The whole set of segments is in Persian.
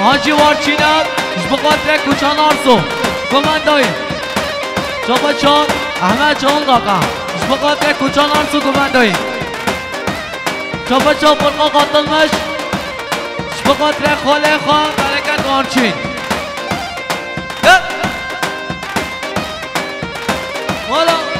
حاجی وارچینم بخاطر کوچان آرزو گمندایی چاپا چاپ احمد جان قاقا بخاطر کوچان آرزو گمندایی چاپا چاپ برقا قاتلمش بخاطر خاله خواه برکت وارچین والا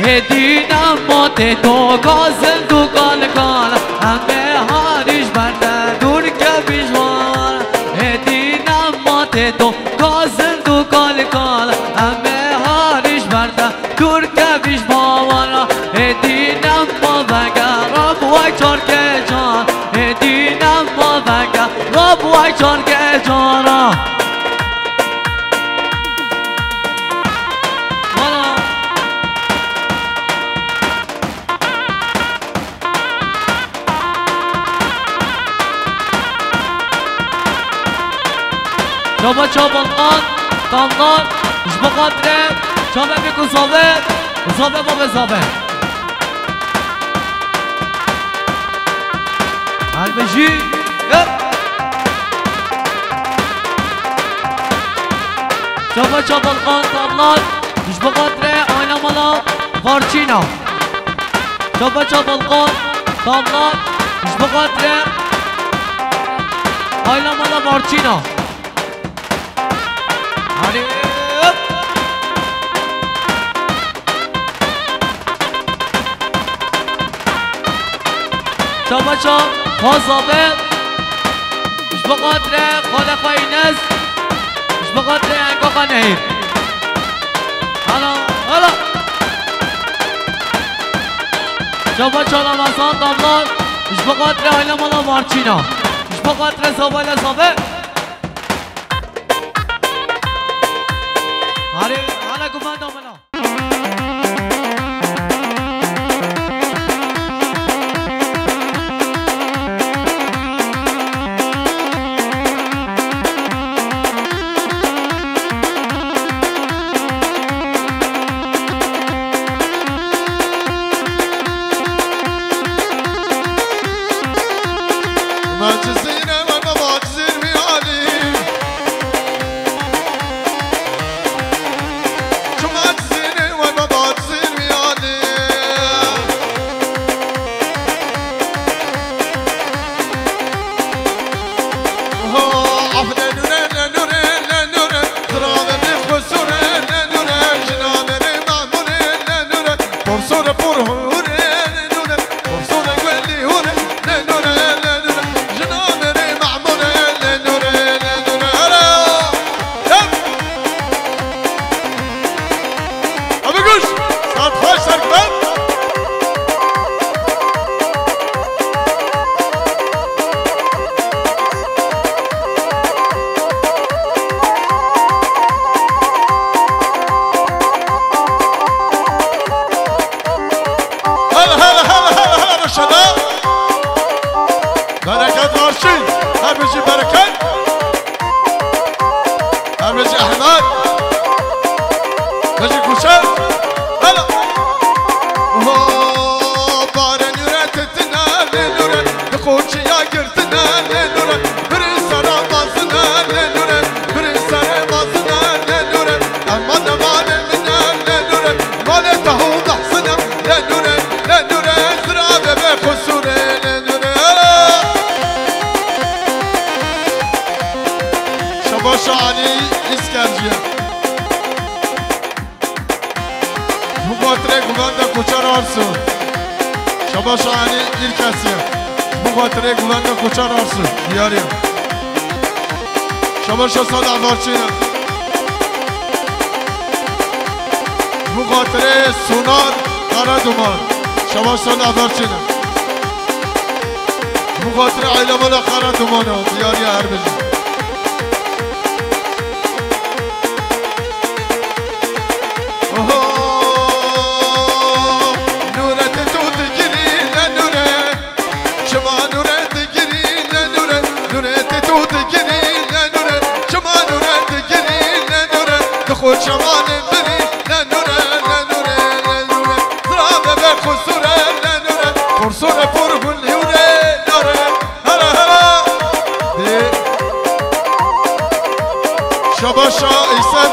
هدینم مات تو گازن تو کال کال همه هاریش برده دور که بیشوار هدینم مات تو گازن تو کال کال همه هاریش برده دور که بیشوار هدینم ما بگر راب وای چارک جان هدینم ما بگر راب وای چارک جان شما چابالقان تامقان اش بقدره شما بکن زابه با بزابه البجی شما چابالقان تامقان اش بقدره آینا مالا وارچینا شما چابالقان تامقان اش بقدره آینا مالا وارچینا شما چا خوازابه اش بقدره خاله خاینز اش بقدره انگاقا نهیر هلا شما چا رمضان داملان اش بقدره آیلا مالا وارچینا اش بقدره زابالا زابه هره هلا گفت داملا خود شمان بری ننوره ضرابه به خسوره ننوره فرسوره بور بلیونه ناره هلا هلا شباشا ایسن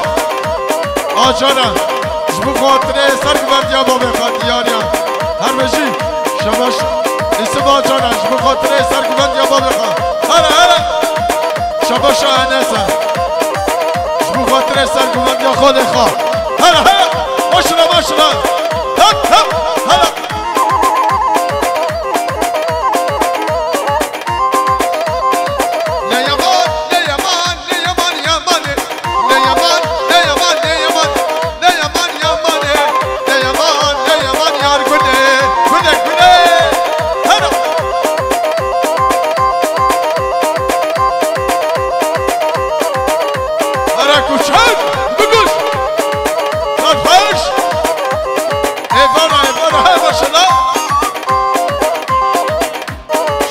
آجانا جبو خاطره سرک بردیا با بخواد دیاریا هر بجی شباش ایسن آجانا جبو خاطره سرک بردیا با بخواد هلا هلا شباشا انسا جبو خاطره سرک بردیا خود خواه هلا هلا ماشلا ماشلا هب هب هلا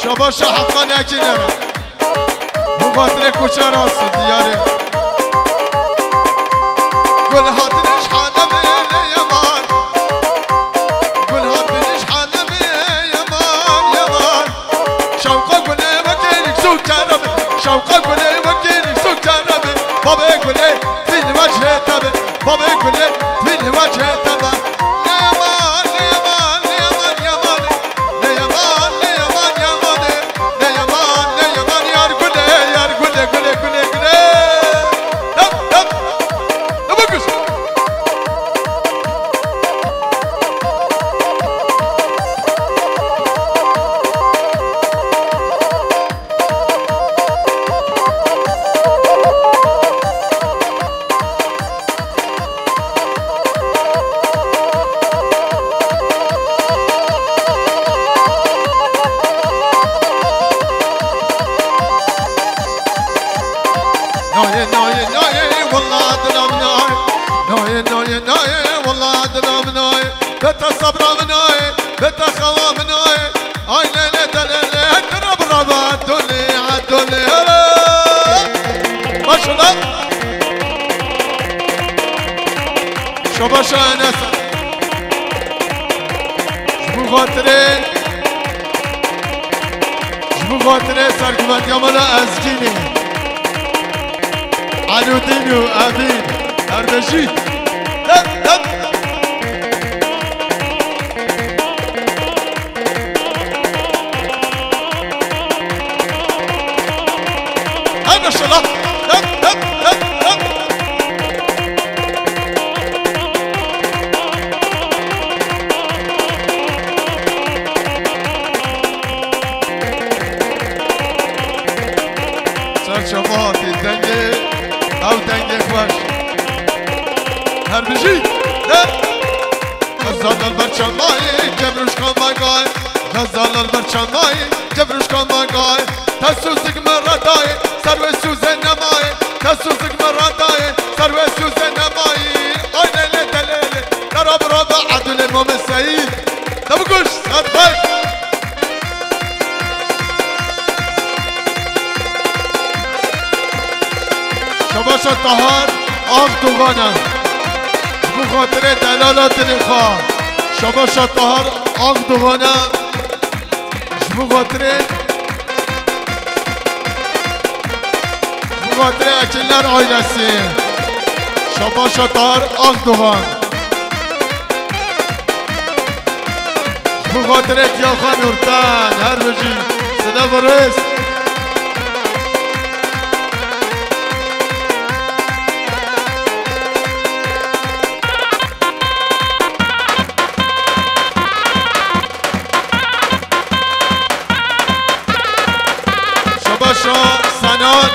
شباشا حقاني اكينيرا مبادرة كوشا راس دياري قول هاتني شحالة من يمان قول هاتني شحالة من يمان شوقا قولي وكينك سوق جربي شوقا قولي وكينك سوق جربي بابا قولي في الوجه تبي بابا قولي في الوجه تبي بتا صبر مناي بتا خوا مناي اي ليلة دليلة ترب ربا دولي عدولي ما شاء الله شباشا نسا جبو خاطرين جبو خاطرين سرقبت يامالا ازجيني علو دينو امين اردشي ما شاء الله سر شفاطي دنجي او دنجي خوش هر بجي غزال البرشماي جبروش كماي غزال البرشماي جبروش كماي تسوسك مرتاي سروي سوزن نماي تسوسك مرتاي سروي سوزن نماي اي ليلة دليلة رب رب عدل المام السعيد تبقوش صدقك شباشا طهار آخ دوغانا بخاطر دلالات الإخوة شباشا طهار آخ دوغانا بخاطر خاطر اکیلر آیلسی شباشا طهار آخ دوغان بخاطر کیاخان نورتن هر بجی صدا برس شباشا سنان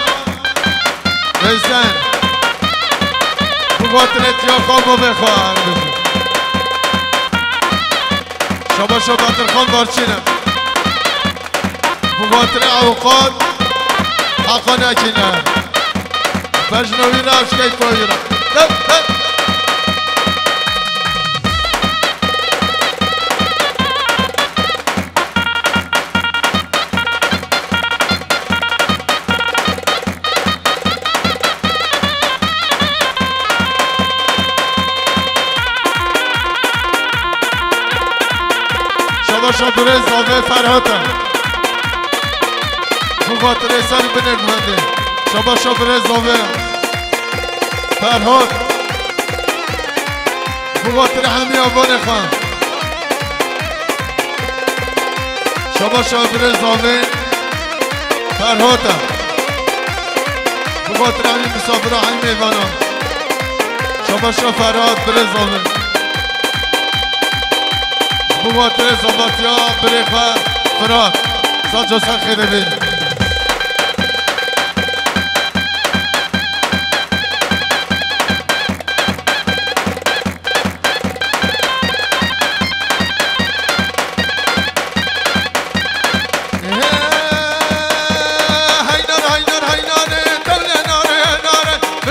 بزن بخاطر کیاخان با بخواه شباشا بدر خان بارچینم بخاطر اوقات حقا نکنم بجنوی رفش که پاییرم شباشا برز زاوه فرهاتا بخاطر سر بنگ منده شباشا برز زاوه فرهات بخاطر همی آبان خان شباشا برز زاوه فرهاتا بخاطر همی مسافر همی ایوانا شباشا فرهات برز زاوه بخاطر زباتیا بریخه فرات ساجا سر خیره بین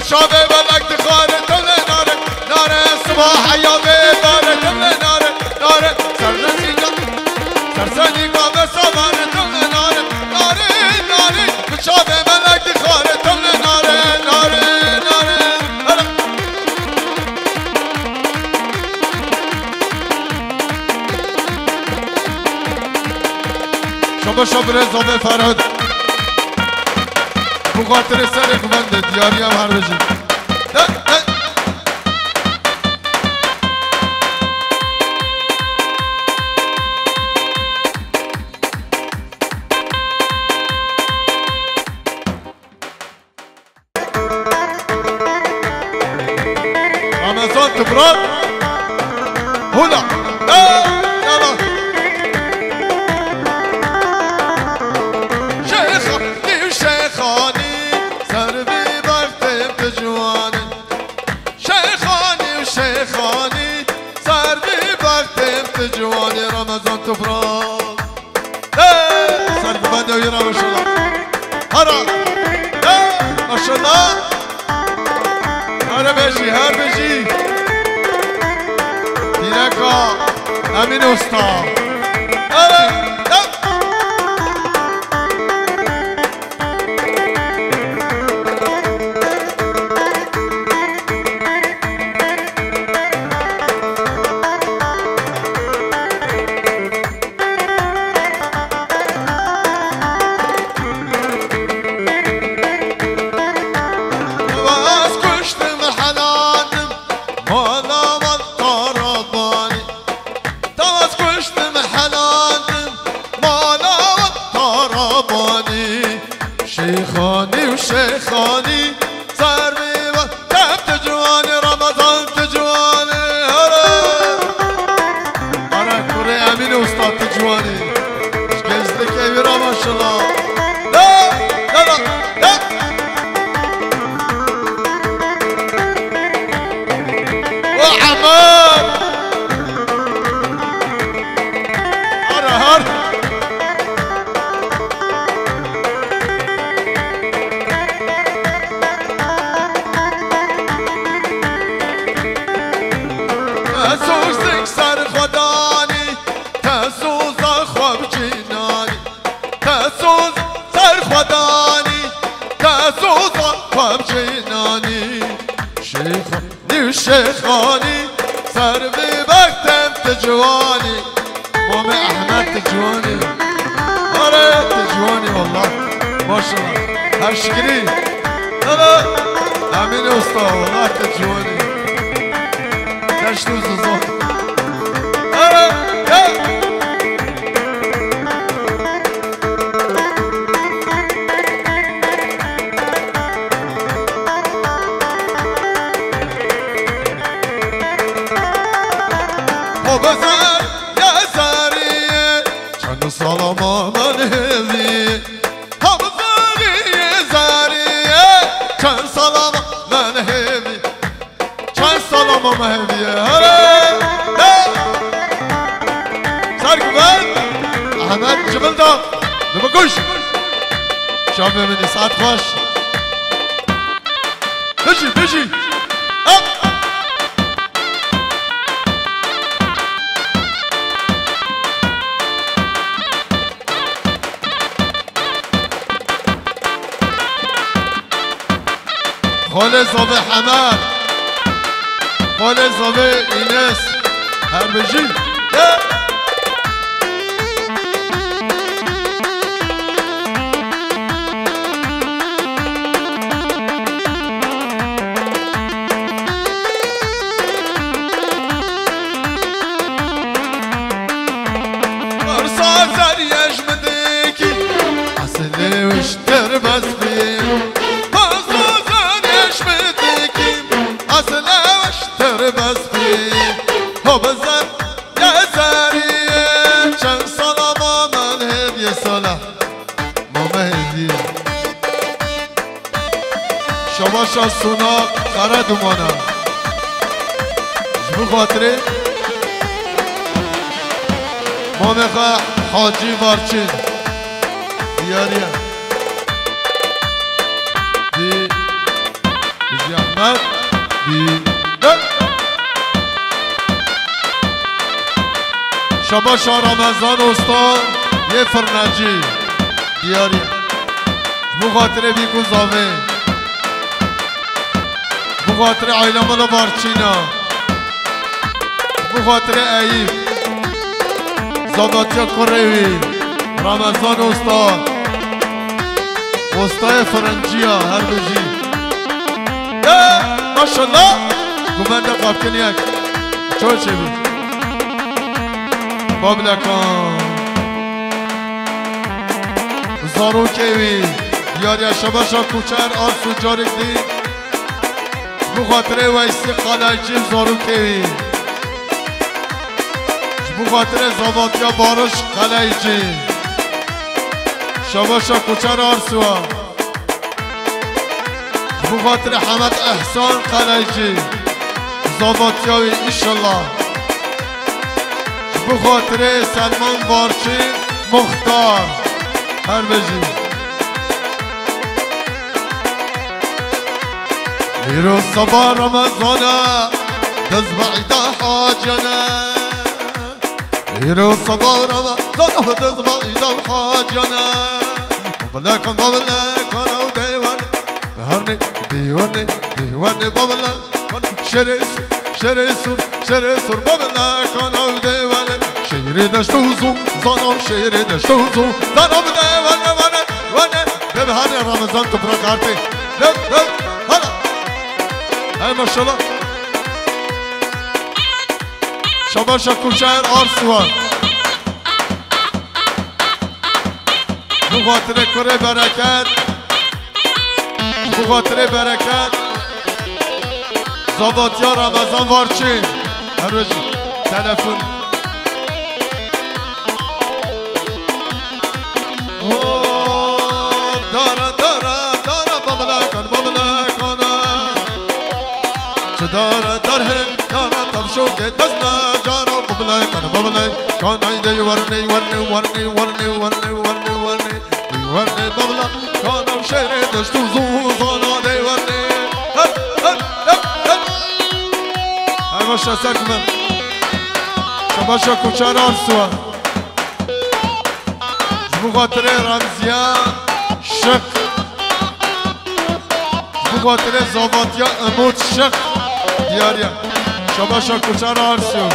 شابه بلک دخاره تل ناره ناره صباح حیابه داره تل ناره ناره سرسنی قابه سامانه تل ناره ناره ناره شابه بلک دخاره تل ناره ناره ناره شبا شبره زابه فراد بخاطر سر گونده دیاری هم هر بجی رمضان تبراد هلا يلا شيخاني وشيخاني سربي بختم تجواني شيخاني وشيخاني سربي بختم تجواني رمضان تبراد سربي بنده ويرا ما شاء الله هرا ما شاء الله هر بجی دیرکا امین استاد شيخاني وشيخاني صار بيبا كيف تجواني رمضان تجواني هرا كوري امين استاذ تجواني ايش جزلك يا ويرا ما شاء الله لا لا لا لا وحماد هرا هرا تسوزك سر خداني تسوز خواب جناني تسوز سر خداني تسوز خواب جناني شيخاني وشيخاني سر ببكتم تجواني مامي احمد تجواني اره تجواني والله ما شاء الله هشكري لا امين استاذ والله تجواني دشتو زوزان بزر يا زاري كان سلام من هذي بزر يا زاري كان سلام من هذي كان سلام من هذي سرقبان احمد جبل دا نبقوش شاب مني ساعت خوش بجي خاله زابه حمد خاله زابه اینس هر بجی ساله مامه هدیه شباشا سوناق قره دومانه جبو خاطره مامه حاجی وارچین دیاریه دی احمد دی شباشا رمضان استان یه فرنجی دیاری بو خاطر بیکو زاوه بو خاطر عیلمان بارچینا بو خاطر ایب زاداتیا کروی رمضان استان استای فرنجی ها هر بجی ماشالله گمنده قابکن یک چون چه بی بابلکان زارو کیوی دیاری شباشا کوچر آرسو جارک دی بو خاطره ویسی قلعجی زارو کیوی بو خاطره زاواتیا بارش قلعجی شباشا کوچر آرسو بو خاطره حمد احسان قلعجی زاواتیاوی ایشالله بو خاطره سلمان بارچی مختار هر بجی ایرو صبا رمضانه دز بعیده حاجانه ایرو صبا رمضانه دز بعیده حاجانه بابلکن بابلکن او دیوانه بهرنه دیوانه دیوانه بابلکن شره سور بابلکن او دیوانه شیری دشتوزو زانو شیری دشتوزو زانو بده ونه به هر رمضان تو پرکارتی هلا ای ماشالله شباشا کوچر آرسوان بو خاطر کره برکت بو خاطر برکت زاواتیا رمضان وارچین هر روز تلفن دار هر دار تمشو که دزنا جارو ببلای کن ببلای کانای دی ورنی ببلا کانم شهر دشتو زوزانا دی ورنی هر ماشا سرکمن شباشا کوچر آرسوان جبو خاطر رمزیا شق جبو خاطر زاواتیا اموت شق دیاریا شباشا کوچر آرسو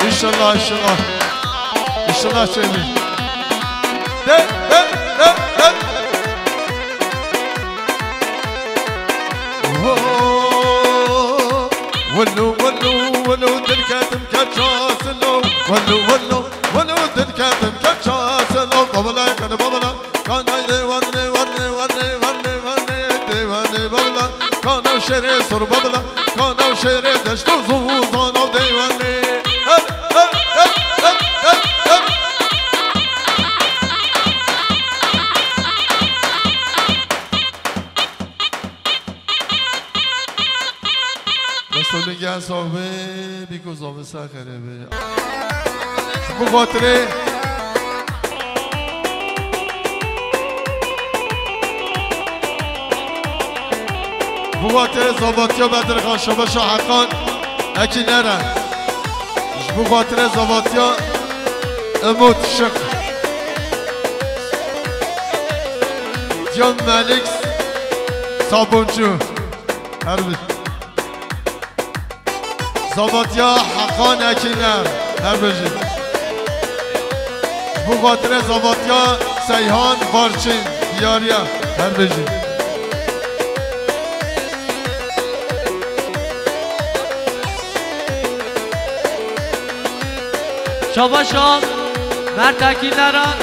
ایشالله چلی ولو دلكاتم كتشاسلو ولو دلكاتم كتشاسلو بابلا كان بابلا كان ورني بابلا كان شري سر بابلا كان شري دشتو زوزانو ديواني نگه صاحبه بیکو صاحبه سخره به خاطره بخاطر زاواتیا بدرخان شباشا حقان اکی نرن بخاطر زاواتیا اموت شق جان ملک صابونجو هر بید زاواتیا حقان اکی نر هر بجید بخاطر زاواتیا سیحان بارچین دیاریا هر بجید شاباشان مرتکیلران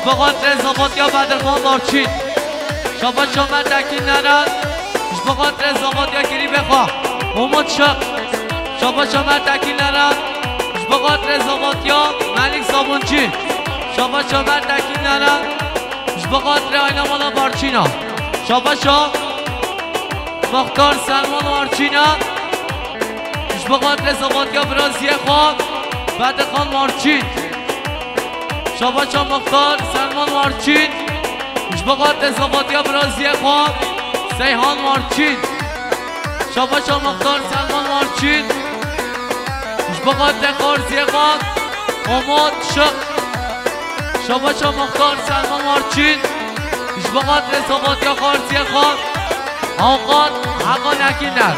بخاطر زاواتیا بدرخان بارچین شاباشان مرتکیلران بخاطر زاواتیا گری بخواه امود شق شاباشان مرتکیلران بخاطر زاواتیا ملک صابونچی شابا شابا دکین نرم بخاطر آینا مالا مارچینا شابا شا مختار سلمان مارچینا بخاطر زبادیا برازی خواب بعد خان مارچین شابا شا مختار سلمان مارچین بخاطر زبادیا برازی خواب سیحان مارچین شابا شا مختار سلمان مارچین بخاطر خارزی خواب اماد شق شابا شا مختار سلمان مارچین بخاطر زبادیا خارزی خواب آقاد حقا نکینر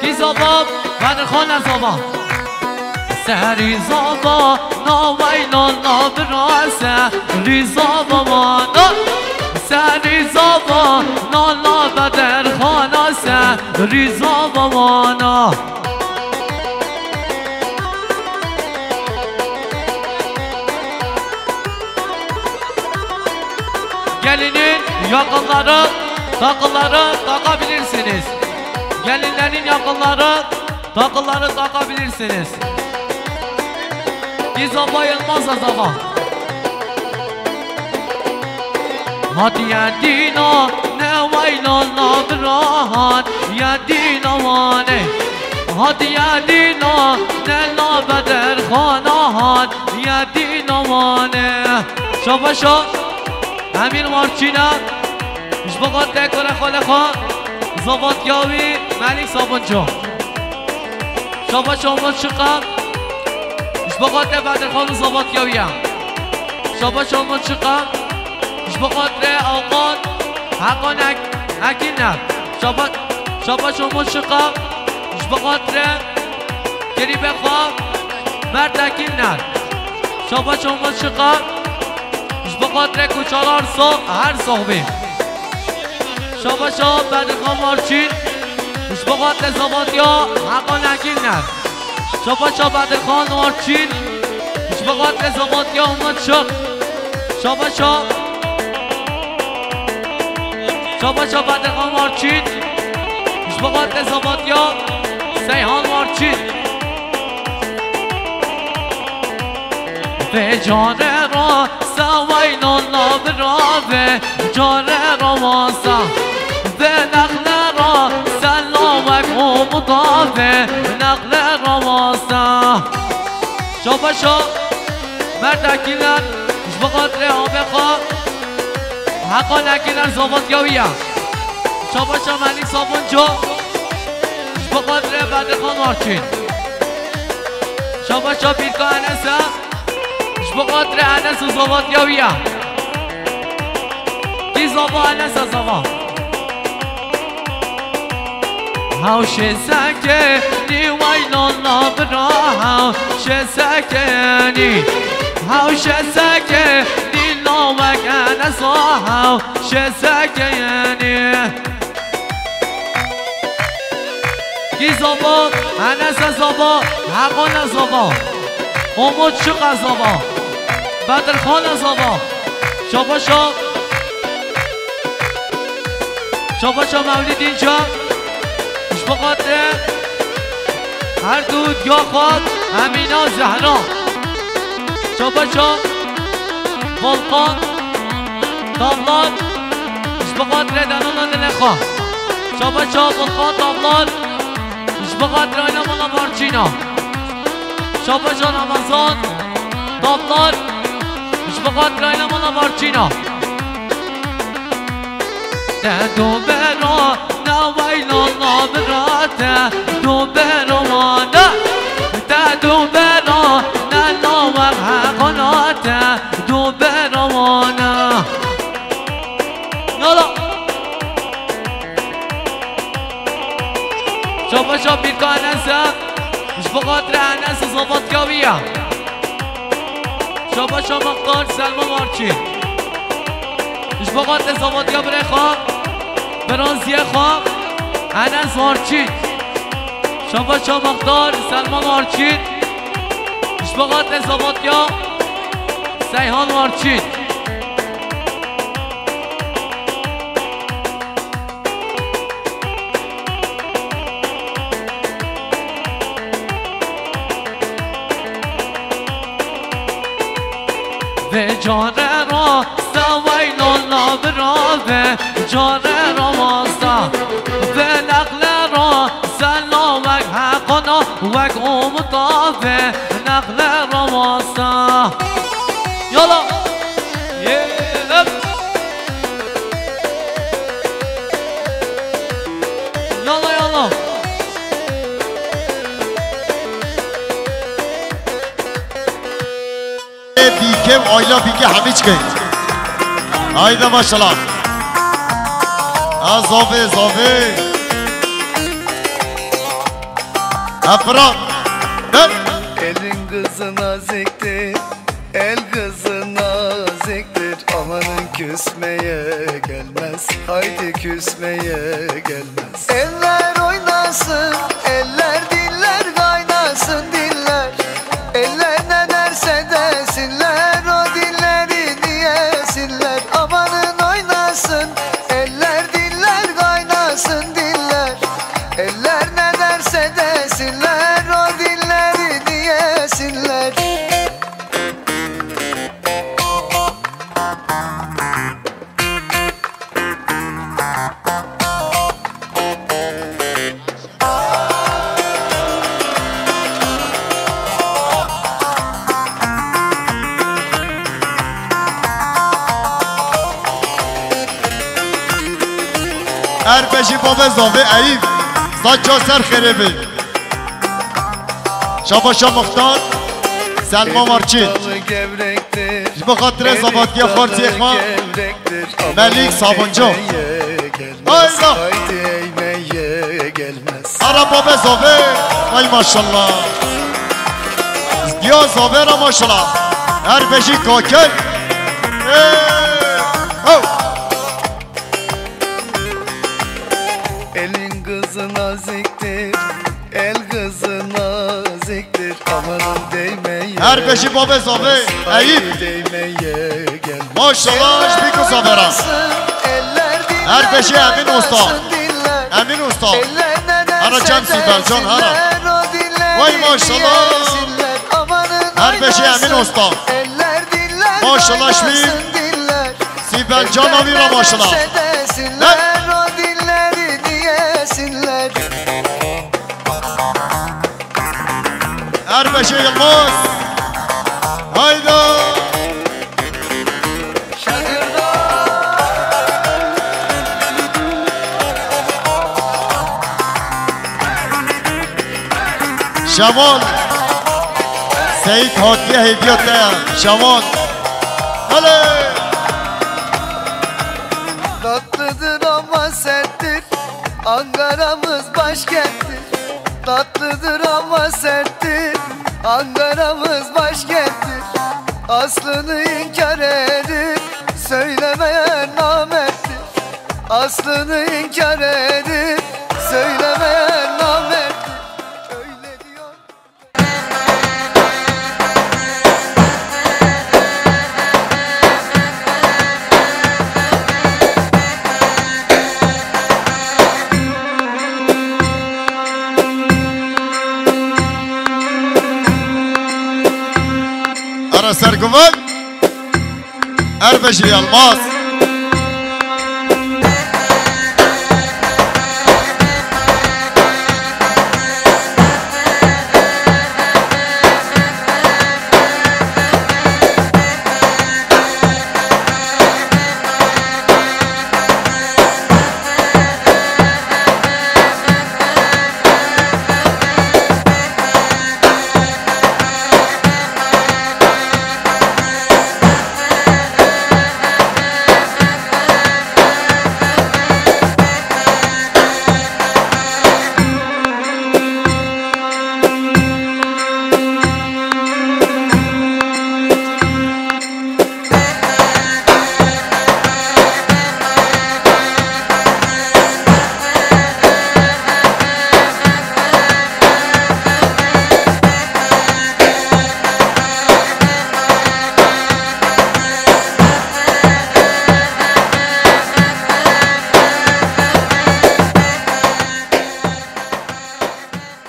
کی زباب بدر خان زباب سری زبا ناویلا نابراسه ریزا بمانا سری زبا نالا بدر خاناسه ریزا بمانا Gelinin yakınları, takıları takabilirsiniz. Gelinlerin yakınları, takıları takabilirsiniz. Giza bayılmaz azaba. Hadi yedina ne vayla nabrahat yedina vane. Hadi yedina ne la beder khanahat yedina vane. Şaba şab امیر مارچینا مشبقات دکار خاله خان زبادیاوی ملک سابانجا شابا شما چقم مشبقات بدر خان زبادیاوی هم شابا شما چقم مشبقات آقان حقا نکین نه شابا شما چقم مشبقات گریب خواب مرد نکین نه شابا شما چقم بخاطر کوچالار صاحب هر صاحبی شابا شاب بدر خان مارچین بخاطر زبادیا حقا نگین نه شابا شاب بدر خان مارچین بخاطر زبادیا اومد شد شابا شاب بدر خان مارچین بخاطر زبادیا سیحان مارچین به جان را سوین الله براوه جان را واسه به نقل را سلامک و مطافه نقل را واسه شابا شاب مردکیلر بخاطر آب خواب حقا نکیلر زبادیاوی هم شابا شاب ملک سابانجا بخاطر بدر خان مارچین شابا شاب بیرکا انسه بخاطر انس و زبادیاوی هم کی زبا انس زبا هاوش سکه نی ویلان نابرا هاوش سکه نی هاوش سکه نی نامک انس هاوش سکه نی کی زبا انس زبا حقا زبا امود شق زبا بدر خان زبا شابا شاب مولید اینجا بخاطر هر دود یا خواد امینا زهرا شابا volkan damlar بخاطر دنان دلخواه شابا volkan damlar بخاطر آینمان مارچینا شابا رمضان damlar بخاطر آینمان مارچینا دو برا نویل الله براته دو برا وانا دو برا نناور حقاناته دو برا وانا یالا شابا بیرکا انسه مش بخاطر انس زبادیاویه شابا مختار سلمان مارچین مش بخاطر زبادیا بره خواه برانزیه خواه انس مارچین شابا مختار سلمان مارچین مش بخاطر زبادیا سیحان مارچین جان راستا وین الله برابه جان راستا به نقل راستا وک حقنا وک امطابه نقل راستا یالا یالا یالا بیکم آیلا بیکه همیچ گید haydi maşallah azove zove Afra elin kızı naziktir el kızı naziktir amanın küsmeye gelmez haydi küsmeye gelmez eller oynasın eller diller kaynasın diller eller ne derse desinler o dilleri diyesinler amanın oynasın eller diller kaynasın diller eller ne derse desinler o dilleri diyesinler Erbeşi baba zove eyüp Saço ser kheribi Şabaşa muhtar Selma Marçin Bu hatire zabatkiye farzi ekma Melik Sabuncu Hayda Ara baba zove Ay maşallah Ya zove ra maşallah Erbeşi kokel elin kızı naziktir el kızı naziktir amanın değmeye Her beşi baba zove Eyüp değmeye gelmez Maşallah bir kız habera Her beşi Emin Usta Emin Usta Aracam Sibel Can Hara Vay maşallah Her beşi Emin Usta Maşallah şmim Sibel Can Avira maşallah Her beşi Yılmaz Hayda Şaman Seyit Hatiye Hediyat'ta Şaman Hele Tatlıdır ama serttir Ankara'mız başkenttir Tatlıdır ama serttir Ankara'mız başkenttir Aslını inkar edip Söylemeyen namerttir Aslını inkar edip Söylemeyen namerttir Öyle diyor Ara Serguvan Erbeşi Yılmaz